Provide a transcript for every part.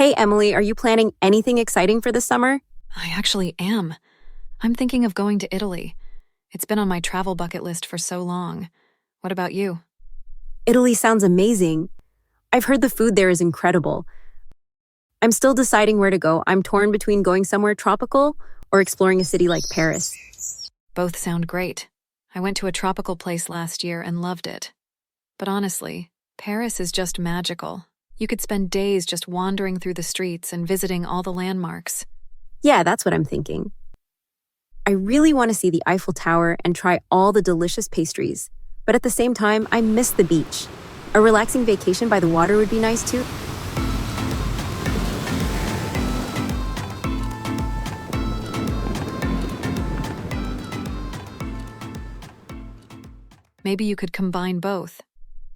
Hey, Emily, are you planning anything exciting for this summer? I actually am. I'm thinking of going to Italy. It's been on my travel bucket list for so long. What about you? Italy sounds amazing. I've heard the food there is incredible. I'm still deciding where to go. I'm torn between going somewhere tropical or exploring a city like Paris. Both sound great. I went to a tropical place last year and loved it. But honestly, Paris is just magical. You could spend days just wandering through the streets and visiting all the landmarks. Yeah, that's what I'm thinking. I really want to see the Eiffel Tower and try all the delicious pastries. But at the same time, I miss the beach. A relaxing vacation by the water would be nice too. Maybe you could combine both.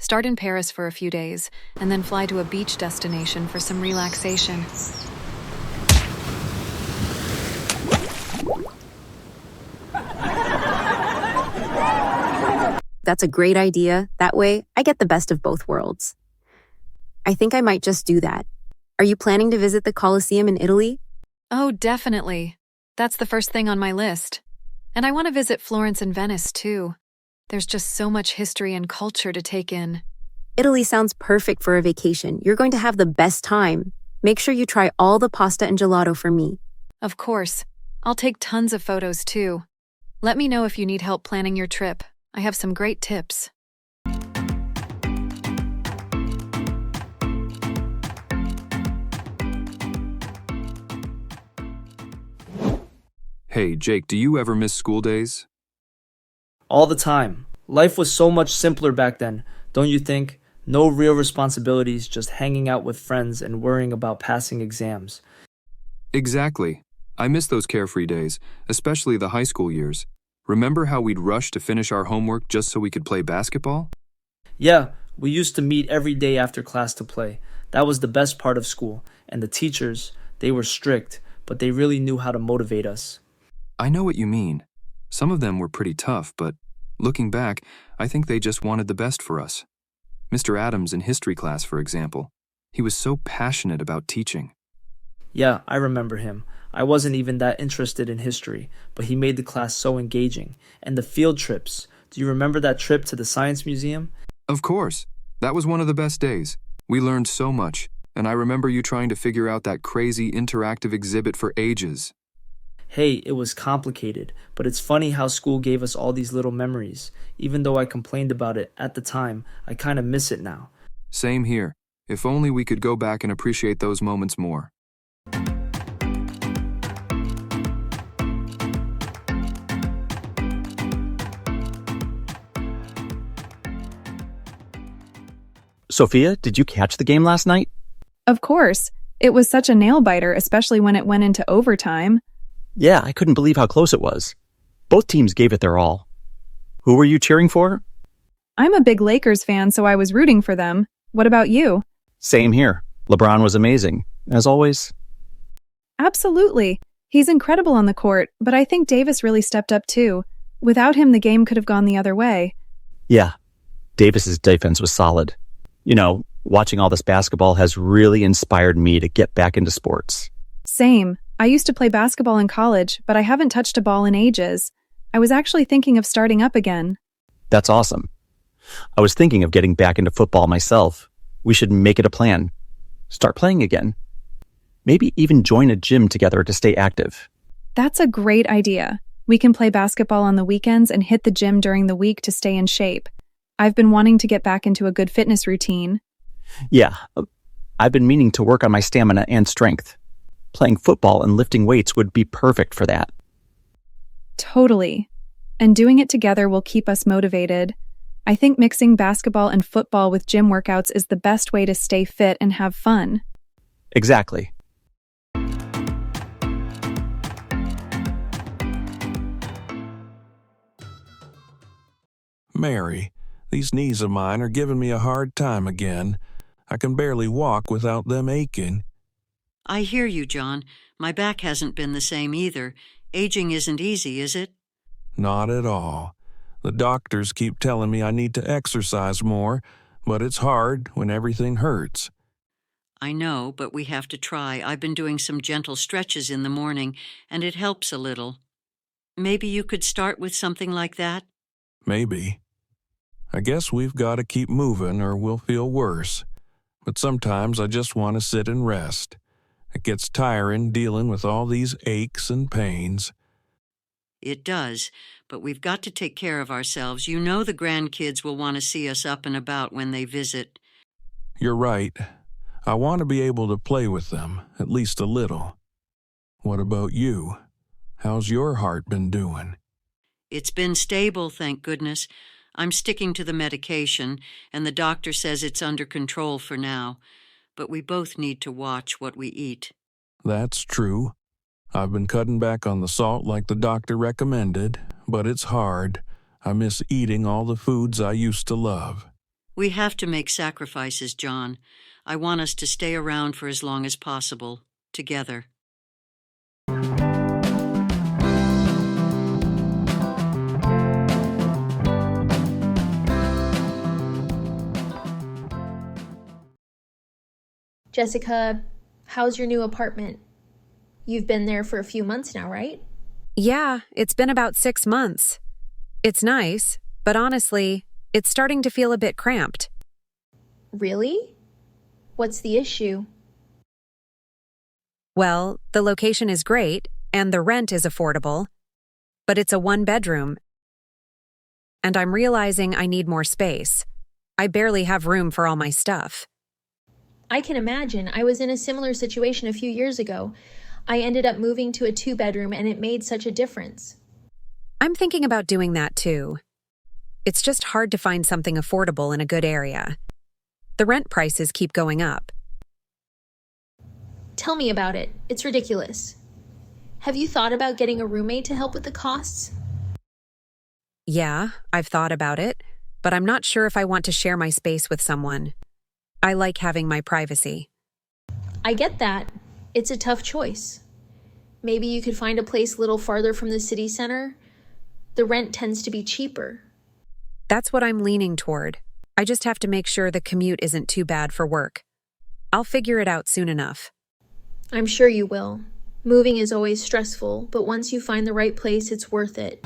Start in Paris for a few days, and then fly to a beach destination for some relaxation. That's a great idea. That way, I get the best of both worlds. I think I might just do that. Are you planning to visit the Colosseum in Italy? Oh, definitely. That's the first thing on my list. And I want to visit Florence and Venice, too. There's just so much history and culture to take in. Italy sounds perfect for a vacation. You're going to have the best time. Make sure you try all the pasta and gelato for me. Of course. I'll take tons of photos, too. Let me know if you need help planning your trip. I have some great tips. Hey, Jake, do you ever miss school days? All the time. Life was so much simpler back then, don't you think? No real responsibilities, just hanging out with friends and worrying about passing exams. Exactly. I miss those carefree days, especially the high school years. Remember how we'd rush to finish our homework just so we could play basketball? Yeah, we used to meet every day after class to play. That was the best part of school. And the teachers, they were strict, but they really knew how to motivate us. I know what you mean. Some of them were pretty tough, but looking back, I think they just wanted the best for us. Mr. Adams in history class, for example. He was so passionate about teaching. Yeah, I remember him. I wasn't even that interested in history, but he made the class so engaging. And the field trips. Do you remember that trip to the Science Museum? Of course. That was one of the best days. We learned so much, and I remember you trying to figure out that crazy interactive exhibit for ages. Hey, it was complicated, but it's funny how school gave us all these little memories. Even though I complained about it at the time, I kind of miss it now. Same here. If only we could go back and appreciate those moments more. Sophia, did you catch the game last night? Of course. It was such a nail-biter, especially when it went into overtime. Yeah, I couldn't believe how close it was. Both teams gave it their all. Who were you cheering for? I'm a big Lakers fan, so I was rooting for them. What about you? Same here. LeBron was amazing, as always. Absolutely. He's incredible on the court, but I think Davis really stepped up too. Without him, the game could have gone the other way. Yeah, Davis's defense was solid. You know, watching all this basketball has really inspired me to get back into sports. Same. I used to play basketball in college, but I haven't touched a ball in ages. I was actually thinking of starting up again. That's awesome. I was thinking of getting back into football myself. We should make it a plan. Start playing again. Maybe even join a gym together to stay active. That's a great idea. We can play basketball on the weekends and hit the gym during the week to stay in shape. I've been wanting to get back into a good fitness routine. Yeah, I've been meaning to work on my stamina and strength. Playing football and lifting weights would be perfect for that. Totally. And doing it together will keep us motivated. I think mixing basketball and football with gym workouts is the best way to stay fit and have fun. Exactly. Mary, these knees of mine are giving me a hard time again. I can barely walk without them aching. I hear you, John. My back hasn't been the same either. Aging isn't easy, is it? Not at all. The doctors keep telling me I need to exercise more, but it's hard when everything hurts. I know, but we have to try. I've been doing some gentle stretches in the morning, and it helps a little. Maybe you could start with something like that? Maybe. I guess we've got to keep moving or we'll feel worse. But sometimes I just want to sit and rest. It gets tiring dealing with all these aches and pains. It does, but we've got to take care of ourselves. You know the grandkids will want to see us up and about when they visit. You're right. I want to be able to play with them, at least a little. What about you? How's your heart been doing? It's been stable, thank goodness. I'm sticking to the medication, and the doctor says it's under control for now. But we both need to watch what we eat. That's true. I've been cutting back on the salt like the doctor recommended, but it's hard. I miss eating all the foods I used to love. We have to make sacrifices, John. I want us to stay around for as long as possible, together. Jessica, how's your new apartment? You've been there for a few months now, right? Yeah, it's been about 6 months. It's nice, but honestly, it's starting to feel a bit cramped. Really? What's the issue? Well, the location is great, and the rent is affordable, but it's a 1-bedroom, and I'm realizing I need more space. I barely have room for all my stuff. I can imagine. I was in a similar situation a few years ago. I ended up moving to a 2-bedroom, and it made such a difference. I'm thinking about doing that too. It's just hard to find something affordable in a good area. The rent prices keep going up. Tell me about it. It's ridiculous. Have you thought about getting a roommate to help with the costs? Yeah, I've thought about it, but I'm not sure if I want to share my space with someone. I like having my privacy. I get that. It's a tough choice. Maybe you could find a place a little farther from the city center. The rent tends to be cheaper. That's what I'm leaning toward. I just have to make sure the commute isn't too bad for work. I'll figure it out soon enough. I'm sure you will. Moving is always stressful, but once you find the right place, it's worth it.